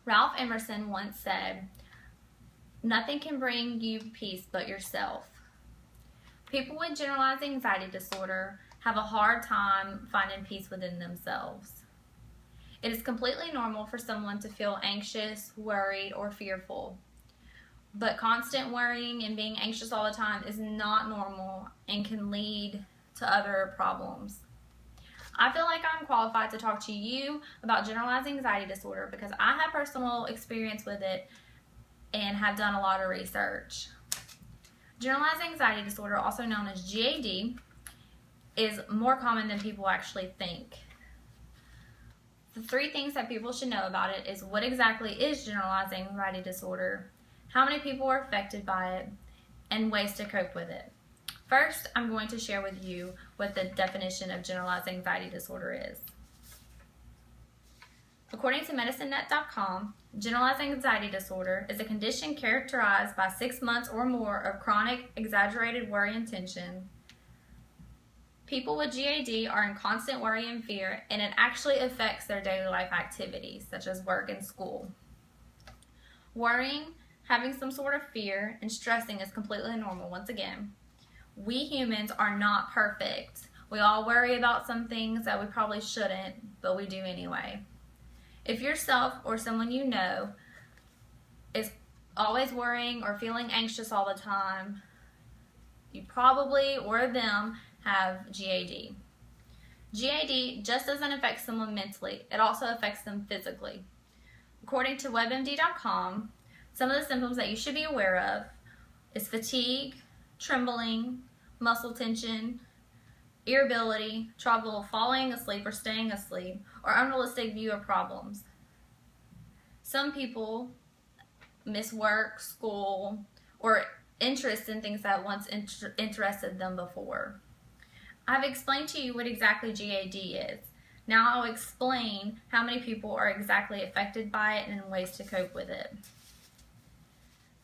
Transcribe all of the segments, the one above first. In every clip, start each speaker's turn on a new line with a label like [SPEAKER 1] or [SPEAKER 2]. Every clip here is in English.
[SPEAKER 1] Ralph Emerson once said, "Nothing can bring you peace but yourself." People with generalized anxiety disorder have a hard time finding peace within themselves. It is completely normal for someone to feel anxious, worried, or fearful. But constant worrying and being anxious all the time is not normal and can lead to other problems. I feel like I'm qualified to talk to you about generalized anxiety disorder because I have personal experience with it and have done a lot of research. Generalized anxiety disorder, also known as GAD, is more common than people actually think. The 3 things that people should know about it is what exactly is generalized anxiety disorder, how many people are affected by it, and ways to cope with it. First, I'm going to share with you what the definition of generalized anxiety disorder is. According to MedicineNet.com, generalized anxiety disorder is a condition characterized by 6 months or more of chronic, exaggerated worry and tension. People with GAD are in constant worry and fear, and it actually affects their daily life activities, such as work and school. Worrying, having some sort of fear, and stressing is completely normal. Once again, we humans are not perfect. We all worry about some things that we probably shouldn't, but we do anyway. If yourself or someone you know is always worrying or feeling anxious all the time, you probably, or them, have GAD. GAD just doesn't affect someone mentally, it also affects them physically. According to WebMD.com, some of the symptoms that you should be aware of is fatigue, trembling, muscle tension, irritability, trouble falling asleep or staying asleep, or unrealistic view of problems. Some people miss work, school, or interest in things that once interested them before. I've explained to you what exactly GAD is. Now I'll explain how many people are exactly affected by it and ways to cope with it.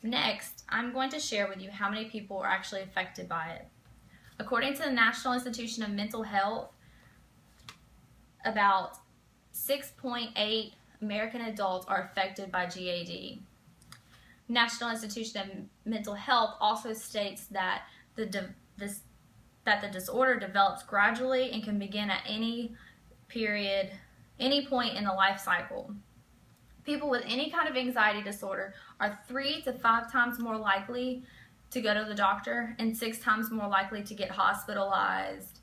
[SPEAKER 1] Next, I'm going to share with you how many people are actually affected by it. According to the National Institution of Mental Health, about 6.8 American adults are affected by GAD. National Institution of Mental Health also states that the disorder develops gradually and can begin at any point in the life cycle. People with any kind of anxiety disorder are 3 to 5 times more likely to go to the doctor and 6 times more likely to get hospitalized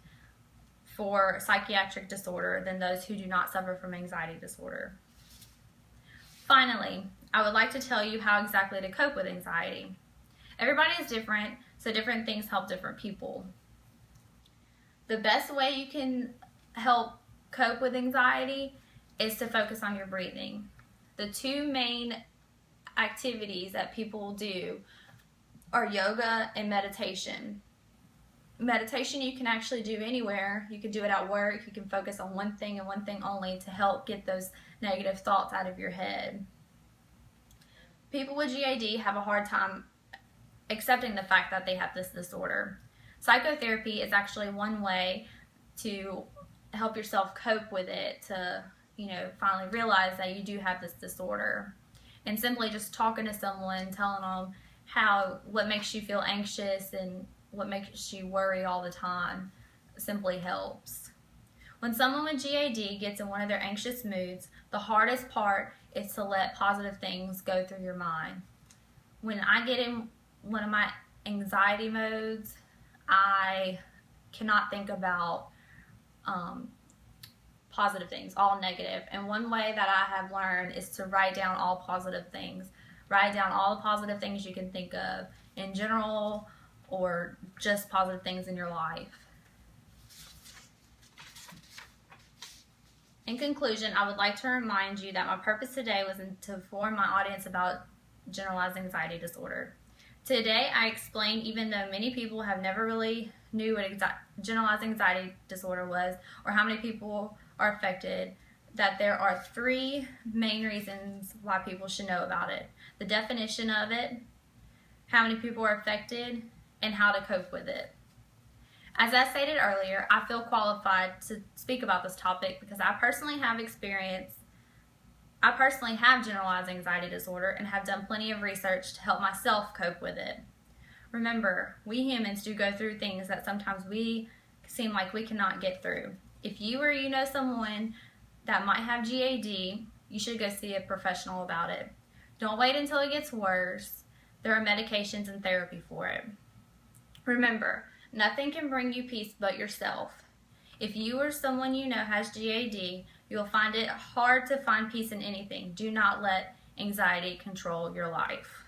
[SPEAKER 1] for psychiatric disorder than those who do not suffer from anxiety disorder. Finally, I would like to tell you how exactly to cope with anxiety. Everybody is different, so different things help different people. The best way you can help cope with anxiety is to focus on your breathing. The 2 main activities that people do are yoga and meditation. Meditation you can actually do anywhere. You can do it at work. You can focus on one thing and one thing only to help get those negative thoughts out of your head. People with GAD have a hard time accepting the fact that they have this disorder. Psychotherapy is actually one way to help yourself cope with it, to finally realize that you do have this disorder. And simply just talking to someone, telling them what makes you feel anxious and what makes you worry all the time simply helps. When someone with GAD gets in one of their anxious moods, the hardest part is to let positive things go through your mind. When I get in one of my anxiety modes, I cannot think about positive things, all negative. And one way that I have learned is to write down all positive things. Write down all the positive things you can think of in general or just positive things in your life. In conclusion, I would like to remind you that my purpose today was to inform my audience about generalized anxiety disorder. Today, I explained, even though many people have never really knew what generalized anxiety disorder was or how many people are affected, that there are 3 main reasons why people should know about it. The definition of it, how many people are affected, and how to cope with it. As I stated earlier, I feel qualified to speak about this topic because I personally have experience I personally have generalized anxiety disorder and have done plenty of research to help myself cope with it. Remember, we humans do go through things that sometimes we seem like we cannot get through. If you or you know someone that might have GAD, you should go see a professional about it. Don't wait until it gets worse. There are medications and therapy for it. Remember, nothing can bring you peace but yourself. If you or someone you know has GAD, you'll find it hard to find peace in anything. Do not let anxiety control your life.